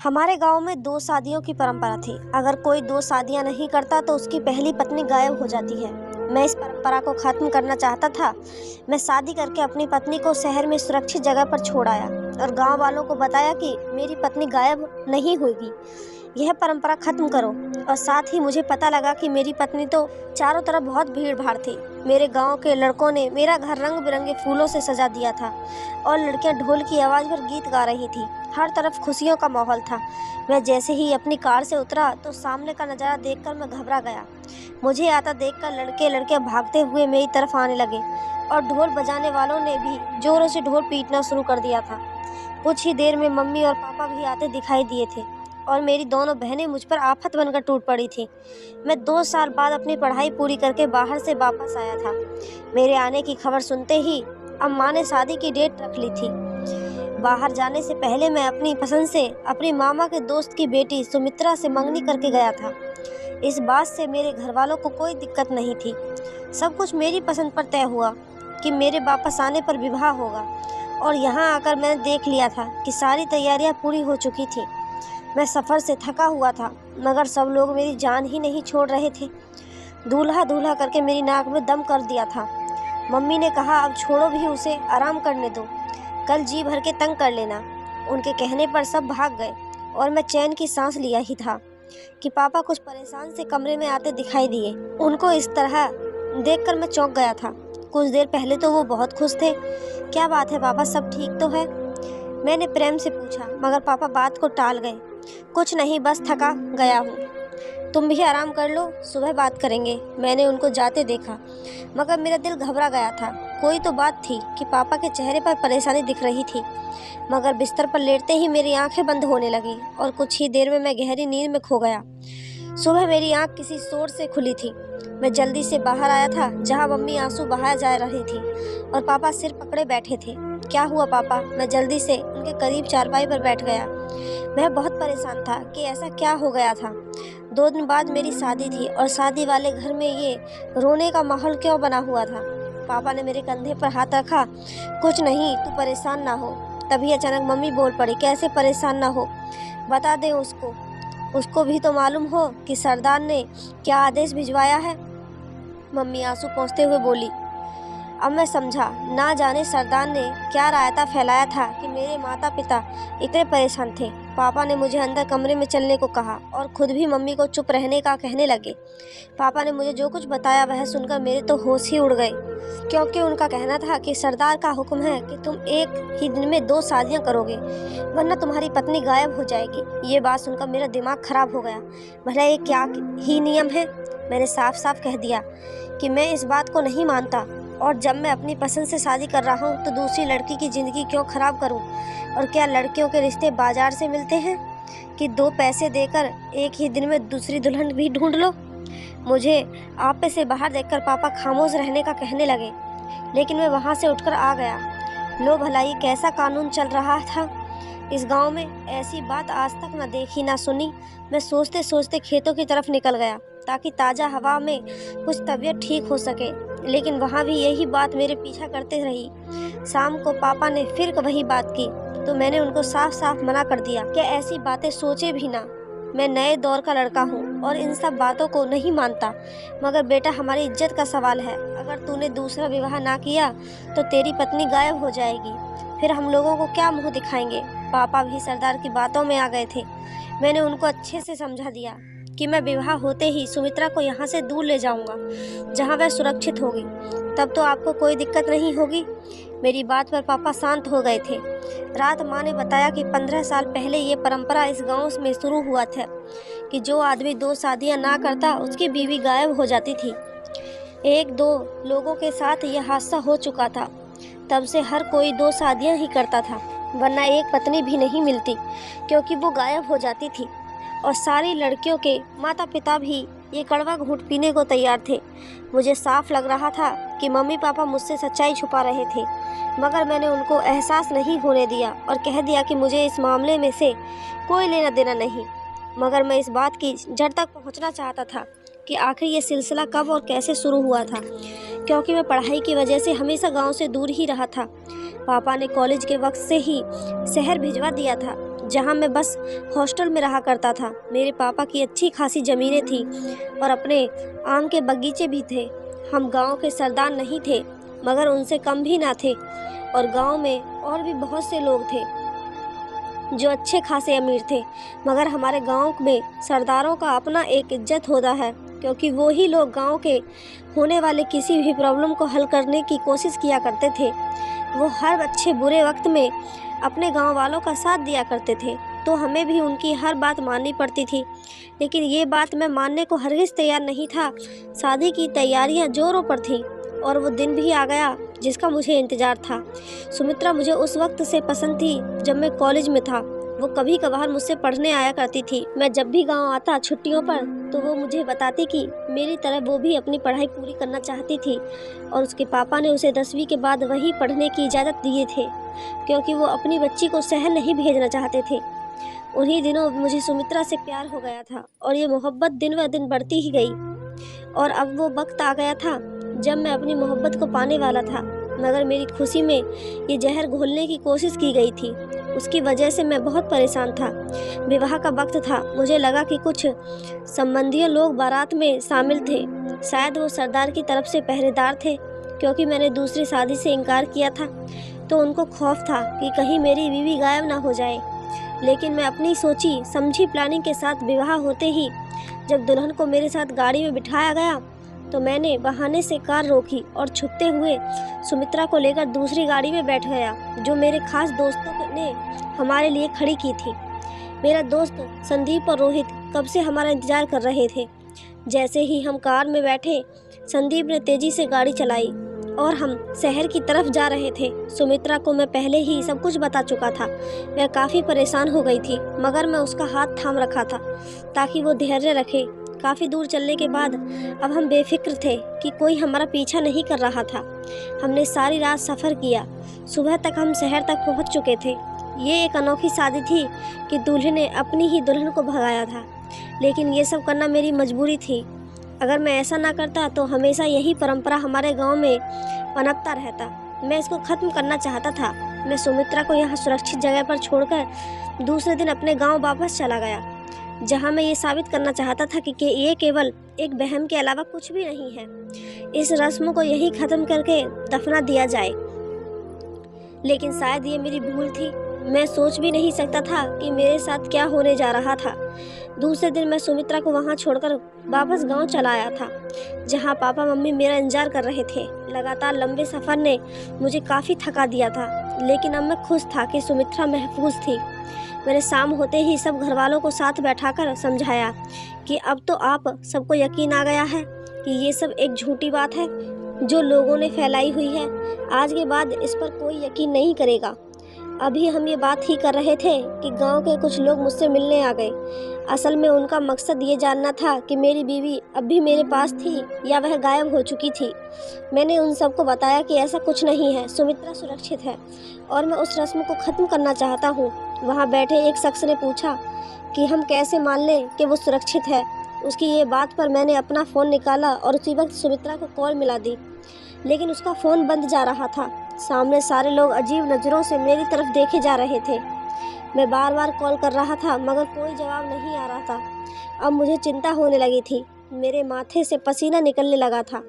हमारे गांव में 2 शादियों की परंपरा थी। अगर कोई 2 शादियां नहीं करता तो उसकी पहली पत्नी गायब हो जाती है। मैं इस परंपरा को खत्म करना चाहता था। मैं शादी करके अपनी पत्नी को शहर में सुरक्षित जगह पर छोड़ आया और गांव वालों को बताया कि मेरी पत्नी गायब नहीं होगी। यह परंपरा खत्म करो। और साथ ही मुझे पता लगा कि मेरी पत्नी तो चारों तरफ बहुत भीड़ भाड़ थी। मेरे गांव के लड़कों ने मेरा घर रंग बिरंगे फूलों से सजा दिया था और लड़कियां ढोल की आवाज़ पर गीत गा रही थी। हर तरफ खुशियों का माहौल था। मैं जैसे ही अपनी कार से उतरा तो सामने का नज़ारा देखकर मैं घबरा गया। मुझे आता देखकर लड़के लड़कियां भागते हुए मेरी तरफ आने लगे और ढोल बजाने वालों ने भी जोरों से ढोल पीटना शुरू कर दिया था। कुछ ही देर में मम्मी और पापा भी आते दिखाई दिए थे और मेरी दोनों बहनें मुझ पर आफत बनकर टूट पड़ी थी। मैं 2 साल बाद अपनी पढ़ाई पूरी करके बाहर से वापस आया था। मेरे आने की खबर सुनते ही अम्मा ने शादी की डेट रख ली थी। बाहर जाने से पहले मैं अपनी पसंद से अपनी मामा के दोस्त की बेटी सुमित्रा से मंगनी करके गया था। इस बात से मेरे घर वालों को कोई दिक्कत नहीं थी। सब कुछ मेरी पसंद पर तय हुआ कि मेरे वापस आने पर विवाह होगा और यहाँ आकर मैंने देख लिया था कि सारी तैयारियाँ पूरी हो चुकी थी। मैं सफ़र से थका हुआ था मगर सब लोग मेरी जान ही नहीं छोड़ रहे थे। दूल्हा दूल्हा करके मेरी नाक में दम कर दिया था। मम्मी ने कहा अब छोड़ो भी उसे, आराम करने दो, कल जी भर के तंग कर लेना। उनके कहने पर सब भाग गए और मैं चैन की सांस लिया ही था कि पापा कुछ परेशान से कमरे में आते दिखाई दिए। उनको इस तरह देखकर मैं चौंक गया था। कुछ देर पहले तो वो बहुत खुश थे। क्या बात है पापा, सब ठीक तो है? मैंने प्रेम से पूछा मगर पापा बात को टाल गए। कुछ नहीं, बस थका गया हूँ, तुम भी आराम कर लो, सुबह बात करेंगे। मैंने उनको जाते देखा मगर मेरा दिल घबरा गया था। कोई तो बात थी कि पापा के चेहरे पर परेशानी दिख रही थी मगर बिस्तर पर लेटते ही मेरी आंखें बंद होने लगी और कुछ ही देर में मैं गहरी नींद में खो गया। सुबह मेरी आंख किसी शोर से खुली थी। मैं जल्दी से बाहर आया था जहां मम्मी आंसू बहाया जा रही थी और पापा सिर पकड़े बैठे थे। क्या हुआ पापा? मैं जल्दी से उनके करीब चारपाई पर बैठ गया। मैं बहुत परेशान था कि ऐसा क्या हो गया था। 2 दिन बाद मेरी शादी थी और शादी वाले घर में ये रोने का माहौल क्यों बना हुआ था? पापा ने मेरे कंधे पर हाथ रखा। कुछ नहीं, तू परेशान ना हो। तभी अचानक मम्मी बोल पड़ी, कैसे परेशान ना हो, बता दे उसको, उसको भी तो मालूम हो कि सरदार ने क्या आदेश भिजवाया है। मम्मी आंसू पोंछते हुए बोली। अब मैं समझा, ना जाने सरदार ने क्या रायता फैलाया था कि मेरे माता पिता इतने परेशान थे। पापा ने मुझे अंदर कमरे में चलने को कहा और खुद भी मम्मी को चुप रहने का कहने लगे। पापा ने मुझे जो कुछ बताया वह सुनकर मेरे तो होश ही उड़ गए, क्योंकि उनका कहना था कि सरदार का हुक्म है कि तुम एक ही दिन में 2 शादियां करोगे वरना तुम्हारी पत्नी गायब हो जाएगी। ये बात सुनकर मेरा दिमाग खराब हो गया। भला ये क्या ही नियम है? मैंने साफ साफ कह दिया कि मैं इस बात को नहीं मानता और जब मैं अपनी पसंद से शादी कर रहा हूँ तो दूसरी लड़की की ज़िंदगी क्यों ख़राब करूँ? और क्या लड़कियों के रिश्ते बाजार से मिलते हैं कि 2 पैसे देकर एक ही दिन में दूसरी दुल्हन भी ढूंढ लो? मुझे आपे से बाहर देखकर पापा खामोश रहने का कहने लगे, लेकिन मैं वहाँ से उठकर आ गया। लो भला ये कैसा कानून चल रहा था इस गांव में? ऐसी बात आज तक ना देखी ना सुनी। मैं सोचते सोचते खेतों की तरफ निकल गया ताकि ताज़ा हवा में कुछ तबीयत ठीक हो सके, लेकिन वहाँ भी यही बात मेरे पीछा करते रही। शाम को पापा ने फिर वही बात की तो मैंने उनको साफ साफ मना कर दिया कि ऐसी बातें सोचे भी ना। मैं नए दौर का लड़का हूँ और इन सब बातों को नहीं मानता, मगर बेटा हमारी इज्जत का सवाल है। अगर तूने दूसरा विवाह ना किया तो तेरी पत्नी गायब हो जाएगी, फिर हम लोगों को क्या मुँह दिखाएंगे? पापा भी सरदार की बातों में आ गए थे। मैंने उनको अच्छे से समझा दिया कि मैं विवाह होते ही सुमित्रा को यहाँ से दूर ले जाऊँगा जहाँ वह सुरक्षित होगी, तब तो आपको कोई दिक्कत नहीं होगी। मेरी बात पर पापा शांत हो गए थे। रात माँ ने बताया कि 15 साल पहले ये परंपरा इस गांव में शुरू हुआ था कि जो आदमी 2 शादियां ना करता उसकी बीवी गायब हो जाती थी। 1-2 लोगों के साथ यह हादसा हो चुका था। तब से हर कोई 2 शादियां ही करता था वरना एक पत्नी भी नहीं मिलती, क्योंकि वो गायब हो जाती थी। और सारी लड़कियों के माता पिता भी ये कड़वा घूंट पीने को तैयार थे। मुझे साफ लग रहा था कि मम्मी पापा मुझसे सच्चाई छुपा रहे थे, मगर मैंने उनको एहसास नहीं होने दिया और कह दिया कि मुझे इस मामले में से कोई लेना देना नहीं। मगर मैं इस बात की जड़ तक पहुंचना चाहता था कि आखिर ये सिलसिला कब और कैसे शुरू हुआ था, क्योंकि मैं पढ़ाई की वजह से हमेशा गांव से दूर ही रहा था। पापा ने कॉलेज के वक्त से ही शहर भिजवा दिया था। जहाँ मैं बस हॉस्टल में रहा करता था। मेरे पापा की अच्छी खासी ज़मीनें थी और अपने आम के बगीचे भी थे। हम गांव के सरदार नहीं थे, मगर उनसे कम भी ना थे, और गांव में और भी बहुत से लोग थे जो अच्छे खासे अमीर थे। मगर हमारे गांव में सरदारों का अपना एक इज्जत होता है, क्योंकि वो ही लोग गांव के होने वाले किसी भी प्रॉब्लम को हल करने की कोशिश किया करते थे। वो हर अच्छे बुरे वक्त में अपने गांव वालों का साथ दिया करते थे, तो हमें भी उनकी हर बात माननी पड़ती थी। लेकिन ये बात मैं मानने को हरगिज़ तैयार नहीं था। शादी की तैयारियां जोरों पर थीं और वो दिन भी आ गया जिसका मुझे इंतज़ार था। सुमित्रा मुझे उस वक्त से पसंद थी जब मैं कॉलेज में था। वो कभी कभार मुझसे पढ़ने आया करती थी। मैं जब भी गांव आता छुट्टियों पर तो वो मुझे बताती कि मेरी तरह वो भी अपनी पढ़ाई पूरी करना चाहती थी, और उसके पापा ने उसे 10वीं के बाद वहीं पढ़ने की इजाज़त दिए थे, क्योंकि वो अपनी बच्ची को शहर नहीं भेजना चाहते थे। उन्हीं दिनों मुझे सुमित्रा से प्यार हो गया था और ये मोहब्बत दिन ब दिन बढ़ती ही गई। और अब वो वक्त आ गया था जब मैं अपनी मोहब्बत को पाने वाला था, मगर मेरी खुशी में ये जहर घोलने की कोशिश की गई थी। उसकी वजह से मैं बहुत परेशान था। विवाह का वक्त था। मुझे लगा कि कुछ संबंधियों लोग बारात में शामिल थे। शायद वो सरदार की तरफ से पहरेदार थे, क्योंकि मैंने दूसरी शादी से इनकार किया था, तो उनको खौफ था कि कहीं मेरी बीवी गायब ना हो जाए। लेकिन मैं अपनी सोची समझी प्लानिंग के साथ विवाह होते ही जब दुल्हन को मेरे साथ गाड़ी में बिठाया गया, तो मैंने बहाने से कार रोकी और छुपते हुए सुमित्रा को लेकर दूसरी गाड़ी में बैठ गया, जो मेरे खास दोस्तों ने हमारे लिए खड़ी की थी। मेरा दोस्त संदीप और रोहित कब से हमारा इंतजार कर रहे थे। जैसे ही हम कार में बैठे, संदीप ने तेजी से गाड़ी चलाई और हम शहर की तरफ जा रहे थे। सुमित्रा को मैं पहले ही सब कुछ बता चुका था। वह काफ़ी परेशान हो गई थी, मगर मैं उसका हाथ थाम रखा था ताकि वो धैर्य रखे। काफ़ी दूर चलने के बाद अब हम बेफिक्र थे कि कोई हमारा पीछा नहीं कर रहा था। हमने सारी रात सफ़र किया। सुबह तक हम शहर तक पहुंच चुके थे। ये एक अनोखी शादी थी कि दूल्हे ने अपनी ही दुल्हन को भगाया था, लेकिन ये सब करना मेरी मजबूरी थी। अगर मैं ऐसा ना करता तो हमेशा यही परंपरा हमारे गांव में पनपता रहता। मैं इसको ख़त्म करना चाहता था। मैं सुमित्रा को यहाँ सुरक्षित जगह पर छोड़कर दूसरे दिन अपने गांव वापस चला गया, जहां मैं ये साबित करना चाहता था कि ये केवल एक वहम के अलावा कुछ भी नहीं है। इस रस्म को यही ख़त्म करके दफना दिया जाए। लेकिन शायद ये मेरी भूल थी। मैं सोच भी नहीं सकता था कि मेरे साथ क्या होने जा रहा था। दूसरे दिन मैं सुमित्रा को वहां छोड़कर वापस गांव चला आया था, जहां पापा मम्मी मेरा इंतजार कर रहे थे। लगातार लंबे सफ़र ने मुझे काफ़ी थका दिया था, लेकिन अब मैं खुश था कि सुमित्रा महफूज थी। मैंने शाम होते ही सब घर वालों को साथ बैठाकर समझाया कि अब तो आप सबको यकीन आ गया है कि ये सब एक झूठी बात है जो लोगों ने फैलाई हुई है। आज के बाद इस पर कोई यकीन नहीं करेगा। अभी हम ये बात ही कर रहे थे कि गांव के कुछ लोग मुझसे मिलने आ गए। असल में उनका मकसद ये जानना था कि मेरी बीवी अब भी मेरे पास थी या वह गायब हो चुकी थी। मैंने उन सबको बताया कि ऐसा कुछ नहीं है, सुमित्रा सुरक्षित है और मैं उस रस्म को ख़त्म करना चाहता हूँ। वहाँ बैठे एक शख्स ने पूछा कि हम कैसे मान लें कि वो सुरक्षित है। उसकी ये बात पर मैंने अपना फ़ोन निकाला और उसी वक्त सुमित्रा को कॉल मिला दी, लेकिन उसका फ़ोन बंद जा रहा था। सामने सारे लोग अजीब नज़रों से मेरी तरफ देखे जा रहे थे। मैं बार बार कॉल कर रहा था, मगर कोई जवाब नहीं आ रहा था। अब मुझे चिंता होने लगी थी। मेरे माथे से पसीना निकलने लगा था।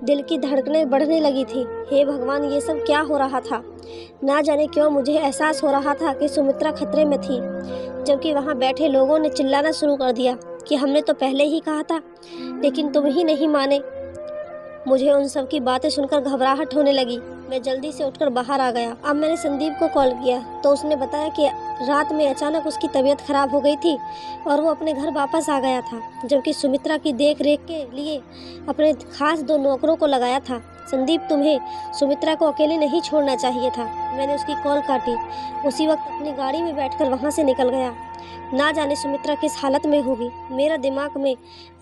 दिल की धड़कनें बढ़ने लगी थी। हे भगवान, ये सब क्या हो रहा था? ना जाने क्यों मुझे एहसास हो रहा था कि सुमित्रा खतरे में थी, जबकि वहाँ बैठे लोगों ने चिल्लाना शुरू कर दिया कि हमने तो पहले ही कहा था, लेकिन तुम ही नहीं माने। मुझे उन सब की बातें सुनकर घबराहट होने लगी। मैं जल्दी से उठकर बाहर आ गया। अब मैंने संदीप को कॉल किया तो उसने बताया कि रात में अचानक उसकी तबीयत खराब हो गई थी और वो अपने घर वापस आ गया था, जबकि सुमित्रा की देख रेख के लिए अपने खास 2 नौकरों को लगाया था। संदीप, तुम्हें सुमित्रा को अकेले नहीं छोड़ना चाहिए था। मैंने उसकी कॉल काटी। उसी वक्त अपनी गाड़ी में बैठकर वहाँ से निकल गया। ना जाने सुमित्रा किस हालत में होगी। मेरा दिमाग में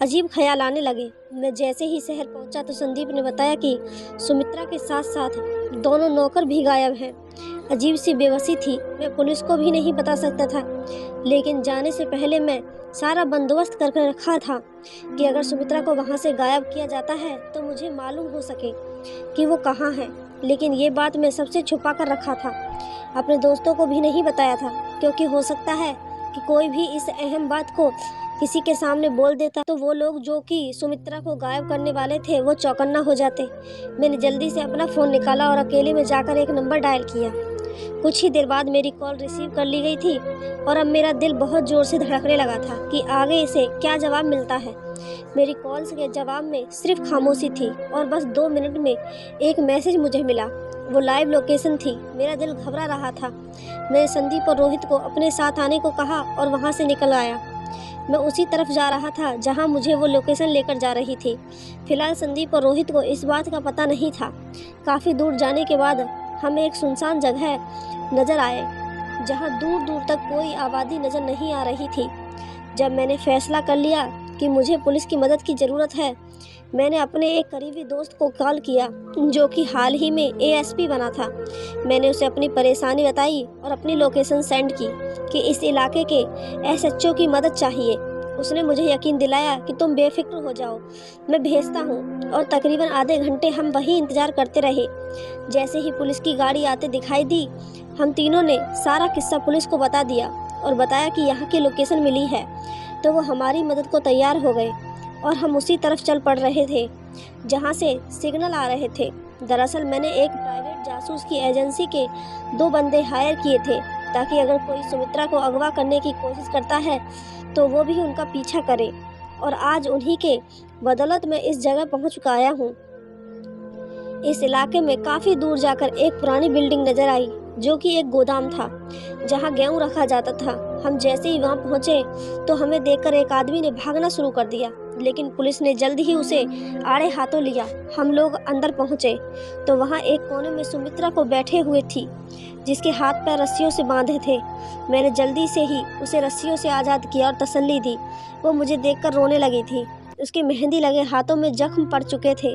अजीब ख्याल आने लगे। मैं जैसे ही शहर पहुंचा तो संदीप ने बताया कि सुमित्रा के साथ साथ दोनों नौकर भी गायब हैं। अजीब सी बेबसी थी। मैं पुलिस को भी नहीं बता सकता था, लेकिन जाने से पहले मैं सारा बंदोबस्त करके रखा था कि अगर सुमित्रा को वहाँ से गायब किया जाता है तो मुझे मालूम हो सके कि वो कहाँ है। लेकिन ये बात मैं सबसे छुपा कर रखा था। अपने दोस्तों को भी नहीं बताया था क्योंकि हो सकता है कि कोई भी इस अहम बात को किसी के सामने बोल देता तो वो लोग जो कि सुमित्रा को गायब करने वाले थे वो चौकन्ना हो जाते। मैंने जल्दी से अपना फ़ोन निकाला और अकेले में जाकर एक नंबर डायल किया। कुछ ही देर बाद मेरी कॉल रिसीव कर ली गई थी और अब मेरा दिल बहुत ज़ोर से धड़कने लगा था कि आगे इसे क्या जवाब मिलता है। मेरी कॉल के जवाब में सिर्फ खामोशी थी और बस 2 मिनट में एक मैसेज मुझे मिला। वो लाइव लोकेशन थी। मेरा दिल घबरा रहा था। मैंने संदीप और रोहित को अपने साथ आने को कहा और वहाँ से निकल आया। मैं उसी तरफ जा रहा था जहाँ मुझे वो लोकेशन लेकर जा रही थी। फिलहाल संदीप और रोहित को इस बात का पता नहीं था। काफ़ी दूर जाने के बाद हमें एक सुनसान जगह नज़र आए जहाँ दूर दूर तक कोई आबादी नज़र नहीं आ रही थी। जब मैंने फैसला कर लिया कि मुझे पुलिस की मदद की ज़रूरत है, मैंने अपने एक करीबी दोस्त को कॉल किया जो कि हाल ही में एएसपी बना था। मैंने उसे अपनी परेशानी बताई और अपनी लोकेशन सेंड की कि इस इलाके के एसएचओ की मदद चाहिए। उसने मुझे यकीन दिलाया कि तुम बेफिक्र हो जाओ, मैं भेजता हूँ। और तकरीबन आधे घंटे हम वहीं इंतज़ार करते रहे। जैसे ही पुलिस की गाड़ी आते दिखाई दी, हम तीनों ने सारा किस्सा पुलिस को बता दिया और बताया कि यहाँ की लोकेशन मिली है। तो वो हमारी मदद को तैयार हो गए और हम उसी तरफ चल पड़ रहे थे जहाँ से सिग्नल आ रहे थे। दरअसल मैंने एक प्राइवेट जासूस की एजेंसी के 2 बंदे हायर किए थे ताकि अगर कोई सुमित्रा को अगवा करने की कोशिश करता है तो वो भी उनका पीछा करे। और आज उन्हीं के बदौलत मैं इस जगह पहुँच आया हूँ। इस इलाके में काफ़ी दूर जाकर एक पुरानी बिल्डिंग नज़र आई जो कि एक गोदाम था जहाँ गेहूँ रखा जाता था। हम जैसे ही वहाँ पहुँचे तो हमें देखकर एक आदमी ने भागना शुरू कर दिया, लेकिन पुलिस ने जल्द ही उसे आड़े हाथों लिया। हम लोग अंदर पहुँचे तो वहाँ एक कोने में सुमित्रा को बैठे हुए थी जिसके हाथ पैर रस्सियों से बांधे थे। मैंने जल्दी से ही उसे रस्सियों से आज़ाद किया और तसल्ली दी। वो मुझे देखकर रोने लगी थी। उसके मेहंदी लगे हाथों में जख्म पड़ चुके थे।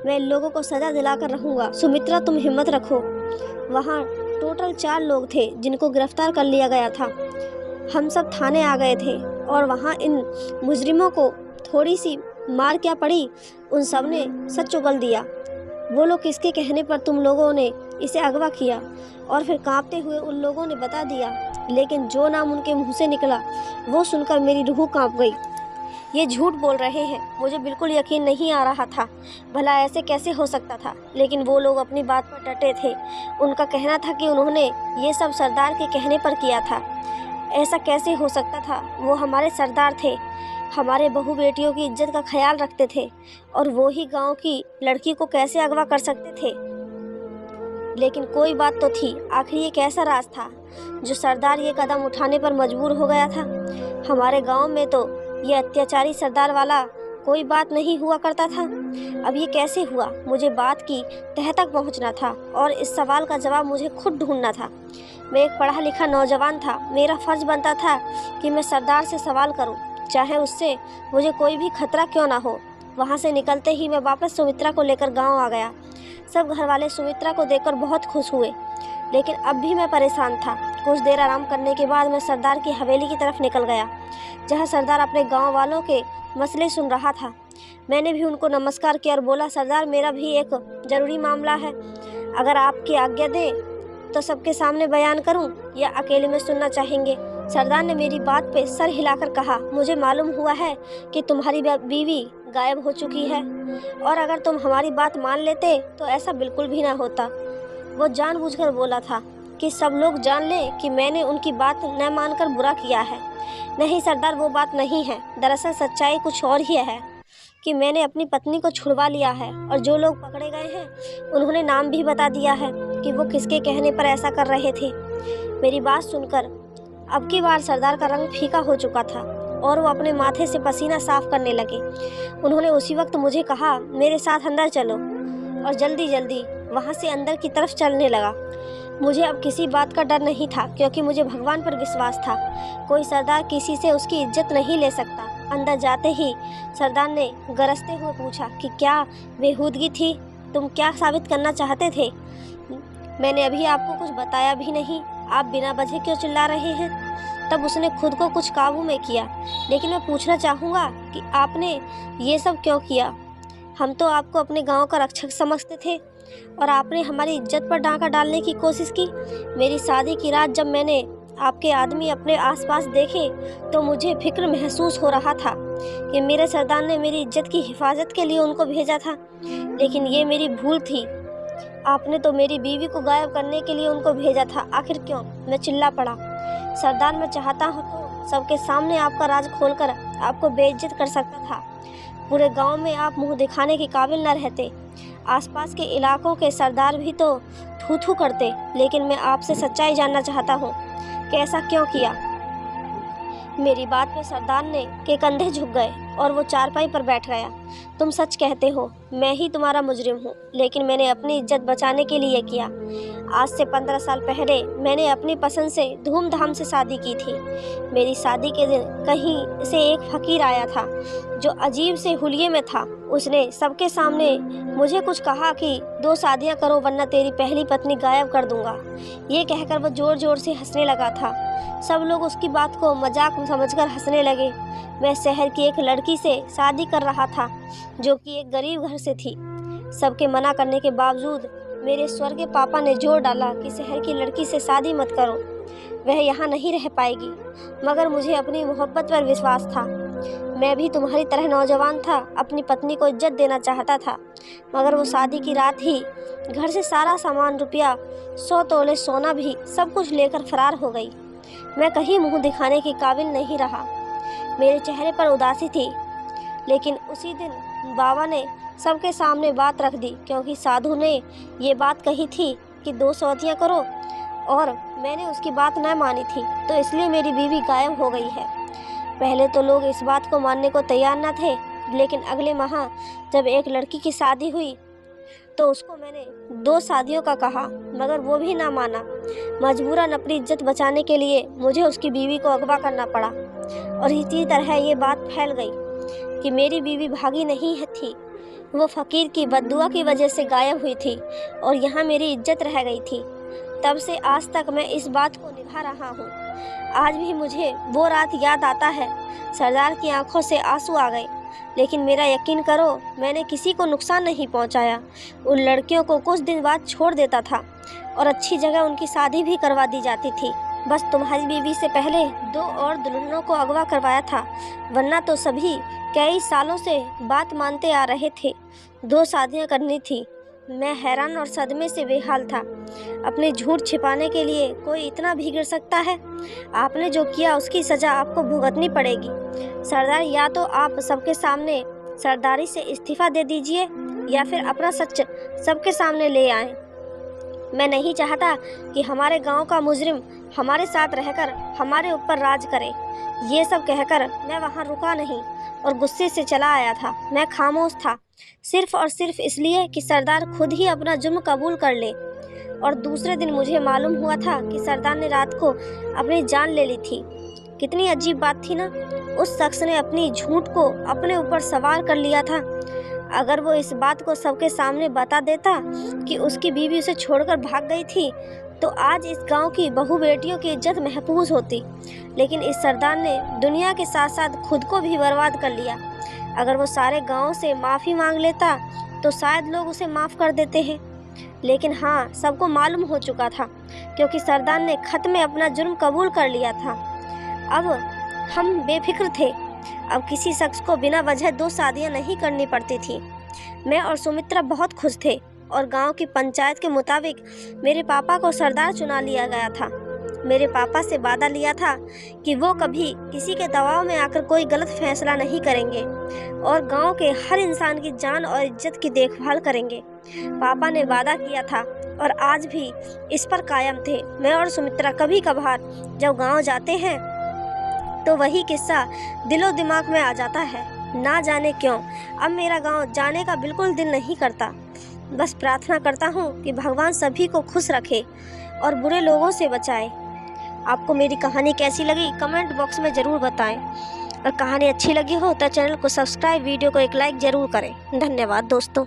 मैं इन लोगों को सजा दिलाकर रहूँगा। सुमित्रा, तुम हिम्मत रखो। वहाँ टोटल 4 लोग थे जिनको गिरफ्तार कर लिया गया था। हम सब थाने आ गए थे और वहाँ इन मुजरिमों को थोड़ी सी मार क्या पड़ी, उन सब ने सच उगल दिया। वो लोग किसके कहने पर तुम लोगों ने इसे अगवा किया? और फिर कांपते हुए उन लोगों ने बता दिया, लेकिन जो नाम उनके मुंह से निकला वो सुनकर मेरी रूह कांप गई। ये झूठ बोल रहे हैं। मुझे बिल्कुल यकीन नहीं आ रहा था। भला ऐसे कैसे हो सकता था? लेकिन वो लोग अपनी बात पर डटे थे। उनका कहना था कि उन्होंने ये सब सरदार के कहने पर किया था। ऐसा कैसे हो सकता था? वो हमारे सरदार थे, हमारे बहू बेटियों की इज्जत का ख्याल रखते थे, और वो ही गांव की लड़की को कैसे अगवा कर सकते थे? लेकिन कोई बात तो थी। आखिर ये कैसा राज था जो सरदार ये कदम उठाने पर मजबूर हो गया था? हमारे गांव में तो ये अत्याचारी सरदार वाला कोई बात नहीं हुआ करता था। अब ये कैसे हुआ? मुझे बात की तह तक पहुंचना था और इस सवाल का जवाब मुझे खुद ढूंढना था। मैं एक पढ़ा लिखा नौजवान था। मेरा फर्ज बनता था कि मैं सरदार से सवाल करूं, चाहे उससे मुझे कोई भी खतरा क्यों ना हो। वहां से निकलते ही मैं वापस सुमित्रा को लेकर गांव आ गया। सब घर वाले सुमित्रा को देखकर बहुत खुश हुए, लेकिन अब भी मैं परेशान था। कुछ देर आराम करने के बाद मैं सरदार की हवेली की तरफ निकल गया, जहां सरदार अपने गांव वालों के मसले सुन रहा था। मैंने भी उनको नमस्कार किया और बोला, सरदार, मेरा भी एक ज़रूरी मामला है। अगर आपकी आज्ञा दें तो सबके सामने बयान करूं या अकेले में सुनना चाहेंगे? सरदार ने मेरी बात पे सर हिलाकर कहा, मुझे मालूम हुआ है कि तुम्हारी बीवी गायब हो चुकी है, और अगर तुम हमारी बात मान लेते तो ऐसा बिल्कुल भी ना होता। वो जानबूझकर बोला था कि सब लोग जान लें कि मैंने उनकी बात न मानकर बुरा किया है। नहीं सरदार, वो बात नहीं है। दरअसल सच्चाई कुछ और ही है कि मैंने अपनी पत्नी को छुड़वा लिया है, और जो लोग पकड़े गए हैं उन्होंने नाम भी बता दिया है कि वो किसके कहने पर ऐसा कर रहे थे। मेरी बात सुनकर अब की बार सरदार का रंग फीका हो चुका था और वो अपने माथे से पसीना साफ करने लगे। उन्होंने उसी वक्त मुझे कहा, मेरे साथ अंदर चलो, और जल्दी जल्दी वहाँ से अंदर की तरफ चलने लगा। मुझे अब किसी बात का डर नहीं था, क्योंकि मुझे भगवान पर विश्वास था। कोई सरदार किसी से उसकी इज्जत नहीं ले सकता। अंदर जाते ही सरदार ने गरजते हुए पूछा कि क्या बेहूदगी थी? तुम क्या साबित करना चाहते थे? मैंने अभी आपको कुछ बताया भी नहीं, आप बिना वजह क्यों चिल्ला रहे हैं? तब उसने खुद को कुछ काबू में किया, लेकिन मैं पूछना चाहूँगा कि आपने ये सब क्यों किया? हम तो आपको अपने गांव का रक्षक समझते थे और आपने हमारी इज्जत पर डांका डालने की कोशिश की। मेरी शादी की रात जब मैंने आपके आदमी अपने आसपास देखे तो मुझे फिक्र महसूस हो रहा था कि मेरे सरदार ने मेरी इज्जत की हिफाजत के लिए उनको भेजा था, लेकिन ये मेरी भूल थी। आपने तो मेरी बीवी को गायब करने के लिए उनको भेजा था, आखिर क्यों? मैं चिल्ला पड़ा। सरदार, मैं चाहता हूँ तो सबके सामने आपका राज खोलकर आपको बेइज्जत कर सकता था। पूरे गांव में आप मुंह दिखाने के काबिल न रहते। आसपास के इलाकों के सरदार भी तो थू थू करते, लेकिन मैं आपसे सच्चाई जानना चाहता हूँ कि ऐसा क्यों किया। मेरी बात पे सरदार ने के कंधे झुक गए और वो चारपाई पर बैठ गया। तुम सच कहते हो, मैं ही तुम्हारा मुजरिम हूँ, लेकिन मैंने अपनी इज्जत बचाने के लिए किया। आज से 15 साल पहले मैंने अपनी पसंद से धूमधाम से शादी की थी। मेरी शादी के दिन कहीं से एक फकीर आया था जो अजीब से हुलिये में था। उसने सबके सामने मुझे कुछ कहा कि 2 शादियाँ करो वरना तेरी पहली पत्नी गायब कर दूंगा। ये कहकर वो जोर जोर से हंसने लगा था। सब लोग उसकी बात को मजाक समझकर हंसने लगे। मैं शहर की एक लड़की से शादी कर रहा था जो कि एक गरीब घर से थी। सबके मना करने के बावजूद मेरे स्वर्गीय पापा ने जोर डाला कि शहर की लड़की से शादी मत करो, वह यहाँ नहीं रह पाएगी। मगर मुझे अपनी मोहब्बत पर विश्वास था। मैं भी तुम्हारी तरह नौजवान था, अपनी पत्नी को इज्जत देना चाहता था। मगर वो शादी की रात ही घर से सारा सामान, रुपया, 100 तोले सोना भी सब कुछ लेकर फरार हो गई। मैं कहीं मुंह दिखाने के काबिल नहीं रहा। मेरे चेहरे पर उदासी थी, लेकिन उसी दिन बाबा ने सबके सामने बात रख दी, क्योंकि साधु ने ये बात कही थी कि 2 शादियाँ करो और मैंने उसकी बात न मानी थी, तो इसलिए मेरी बीवी गायब हो गई है। पहले तो लोग इस बात को मानने को तैयार न थे, लेकिन अगले माह जब एक लड़की की शादी हुई तो उसको मैंने 2 शादियों का कहा, मगर वो भी ना माना। मजबूरन अपनी इज्जत बचाने के लिए मुझे उसकी बीवी को अगवा करना पड़ा। और इसी तरह ये बात फैल गई कि मेरी बीवी भागी नहीं थी, वो फकीर की बद्दुआ की वजह से गायब हुई थी और यहाँ मेरी इज्जत रह गई थी। तब से आज तक मैं इस बात को निभा रहा हूँ। आज भी मुझे वो रात याद आता है। सरदार की आंखों से आंसू आ गए, लेकिन मेरा यकीन करो, मैंने किसी को नुकसान नहीं पहुंचाया। उन लड़कियों को कुछ दिन बाद छोड़ देता था और अच्छी जगह उनकी शादी भी करवा दी जाती थी। बस तुम्हारी बीवी से पहले 2 और दुल्हनों को अगवा करवाया था, वरना तो सभी कई सालों से बात मानते आ रहे थे। 2 शादियां करनी थी। मैं हैरान और सदमे से बेहाल था। अपने झूठ छिपाने के लिए कोई इतना भी गिर सकता है? आपने जो किया उसकी सज़ा आपको भुगतनी पड़ेगी। सरदार, या तो आप सबके सामने सरदारी से इस्तीफ़ा दे दीजिए या फिर अपना सच सबके सामने ले आएं। मैं नहीं चाहता कि हमारे गांव का मुजरिम हमारे साथ रहकर हमारे ऊपर राज करे। ये सब कहकर मैं वहां रुका नहीं और गुस्से से चला आया था। मैं खामोश था, सिर्फ और सिर्फ इसलिए कि सरदार खुद ही अपना जुर्म कबूल कर ले। और दूसरे दिन मुझे मालूम हुआ था कि सरदार ने रात को अपनी जान ले ली थी। कितनी अजीब बात थी ना। उस शख्स ने अपनी झूठ को अपने ऊपर सवार कर लिया था। अगर वो इस बात को सबके सामने बता देता कि उसकी बीवी उसे छोड़कर भाग गई थी, तो आज इस गांव की बहू बेटियों की इज्जत महफूज होती। लेकिन इस सरदार ने दुनिया के साथ साथ खुद को भी बर्बाद कर लिया। अगर वो सारे गांव से माफ़ी मांग लेता तो शायद लोग उसे माफ़ कर देते हैं। लेकिन हाँ, सबको मालूम हो चुका था, क्योंकि सरदार ने खत में अपना जुर्म कबूल कर लिया था। अब हम बेफिक्र थे। अब किसी शख्स को बिना वजह 2 शादियाँ नहीं करनी पड़ती थी। मैं और सुमित्रा बहुत खुश थे और गांव की पंचायत के मुताबिक मेरे पापा को सरदार चुना लिया गया था। मेरे पापा से वादा लिया था कि वो कभी किसी के दबाव में आकर कोई गलत फैसला नहीं करेंगे और गांव के हर इंसान की जान और इज्जत की देखभाल करेंगे। पापा ने वादा किया था और आज भी इस पर कायम थे। मैं और सुमित्रा कभी कभार जब गांव जाते हैं तो वही किस्सा दिलो दिमाग में आ जाता है। ना जाने क्यों अब मेरा गांव जाने का बिल्कुल दिल नहीं करता। बस प्रार्थना करता हूँ कि भगवान सभी को खुश रखे और बुरे लोगों से बचाए। आपको मेरी कहानी कैसी लगी कमेंट बॉक्स में ज़रूर बताएं। और कहानी अच्छी लगी हो तो चैनल को सब्सक्राइब, वीडियो को एक लाइक ज़रूर करें। धन्यवाद दोस्तों।